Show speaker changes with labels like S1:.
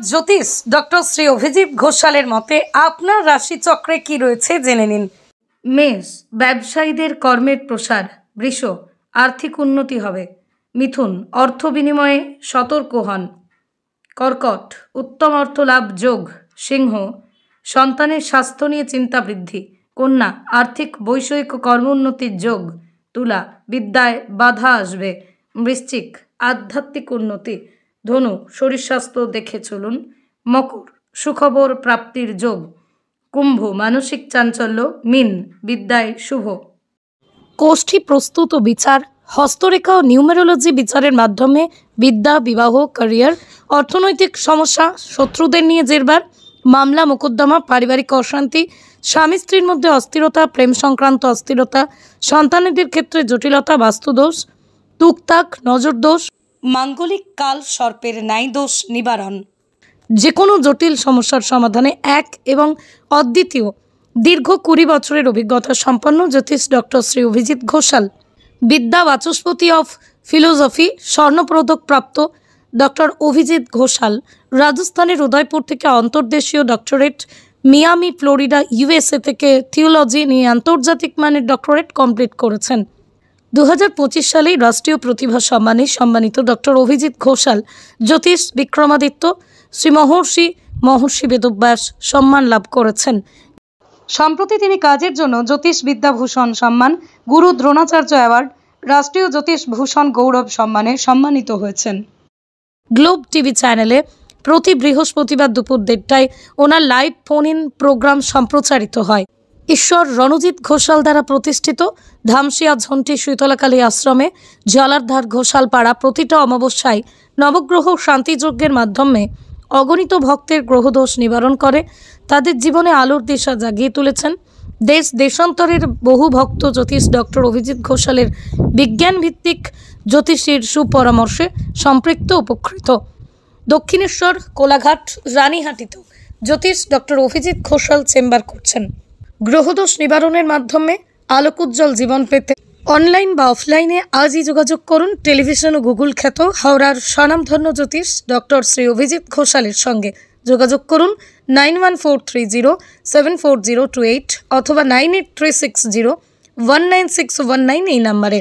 S1: জ্যোতিষ doctor Shri Abhijit ঘোষালের মতে আপনার রাশিচক্রে কি রয়েছে জেনে নিন। মেষ, ব্যবসায়ীদের কর্মের প্রসার। বৃষ, আর্থিক উন্নতি হবে। মিথুন, অর্থ বিনিময়ে সতর্ক হন। কর্কট, উত্তম অর্থ লাভ যোগ। সিংহ, সন্তানের স্বাস্থ্য নিয়ে চিন্তা বৃদ্ধি। কন্যা, আর্থিক বৈষয়িক কর্মোন্নতির যোগ। তুলা, বিদ্যায় বাধা আসবে। বৃশ্চিক, আধ্যাত্মিক উন্নতি। ধনু, শরীর স্বাস্থ্য দেখে চলুন। মকর, সুখবর প্রাপ্তির যোগ। কুম্ভ, মানসিক চাঞ্চল্য। মীন, বিদ্যায় শুভ। কোষ্ঠী প্রস্তুত ও বিচার, হস্তরেখা ও নিউমেরোলজি বিচারের মাধ্যমে বিদ্যা, বিবাহ, ক্যারিয়ার, অর্থনৈতিক সমস্যা, শত্রুদের নিয়ে জেরবার, মামলা মোকদ্দমা, পারিবারিক অশান্তি, স্বামী স্ত্রীর মধ্যে অস্থিরতা, প্রেম সংক্রান্ত অস্থিরতা, সন্তানেদের ক্ষেত্রে জটিলতা, বাস্তুদোষ, টুকটাক নজরদোষ, মাঙ্গলিক কাল সর্পের ন্যায় দোষ নিবারণ। যে কোনো জটিল সমস্যার সমাধানে এক এবং অদ্বিতীয় দীর্ঘ 20 বছরের অভিজ্ঞতা সম্পন্ন জ্যোতিষ ডক্টর শ্রী অভিজিৎ ঘোষাল। বিদ্যা বাচস্পতি অফ ফিলোসফি, স্বর্ণপদক প্রাপ্ত ডক্টর অভিজিৎ ঘোষাল রাজস্থানের উদয়পুর থেকে অন্তর্দেশীয় ডক্টরেট, মিয়ামি ফ্লোরিডা ইউএসএ থেকে থিওলজি নিয়ে আন্তর্জাতিক মানের ডক্টরেট কমপ্লিট করেছেন। 2025 সালেই রাষ্ট্রীয় প্রতিভা সম্মানে সম্মানিত ডক্টর অভিজিৎ ঘোষাল জ্যোতিষ বিক্রমাদিত্য শ্রী মহর্ষি বেদব্যাস সম্মান লাভ করেছেন। সম্প্রতি তিনি কাজের জন্য জ্যোতিষ বিদ্যাভূষণ সম্মান, গুরু দ্রোণাচার্য অ্যাওয়ার্ড, রাষ্ট্রীয় জ্যোতিষ ভূষণ গৌরব সম্মানে সম্মানিত হয়েছেন। গ্লোব টিভি চ্যানেলে প্রতি বৃহস্পতিবার দুপুর 1:30টায় ওনার লাইভ ফোন ইন প্রোগ্রাম সম্প্রচারিত হয়। ঈশ্বর রণজিৎ ঘোষাল দ্বারা প্রতিষ্ঠিত ধামসিয়া ঝন্টি শীতলাকালী আশ্রমে জলারধার ঘোষালপাড়া প্রতিটা অমাবস্যায় নবগ্রহ শান্তিযজ্ঞের মাধ্যমে অগণিত ভক্তের গ্রহদোষ নিবারণ করে তাদের জীবনে আলোর দিশা জাগিয়ে তুলেছেন। দেশ দেশান্তরের বহু ভক্ত জ্যোতিষ ডক্টর অভিজিৎ ঘোষালের বিজ্ঞানভিত্তিক জ্যোতিষীর সুপরামর্শে সম্পৃক্ত উপকৃত। দক্ষিণেশ্বর, কোলাঘাট, রানীহাটিতেও জ্যোতিষ ডক্টর অভিজিৎ ঘোষাল চেম্বার করছেন। গ্রহদোষ নিবারণের মাধ্যমে আলোকোজ্জ্বল জীবন পেতে অনলাইন বা অফলাইনে আজই যোগাযোগ করুন টেলিভিশন ও গুগল খ্যাত হাওড়ার স্বনামধন্য জ্যোতিষ ডক্টর শ্রী অভিজিৎ ঘোষালের সঙ্গে। যোগাযোগ করুন 9143074028 অথবা 9836019619 এই নাম্বারে।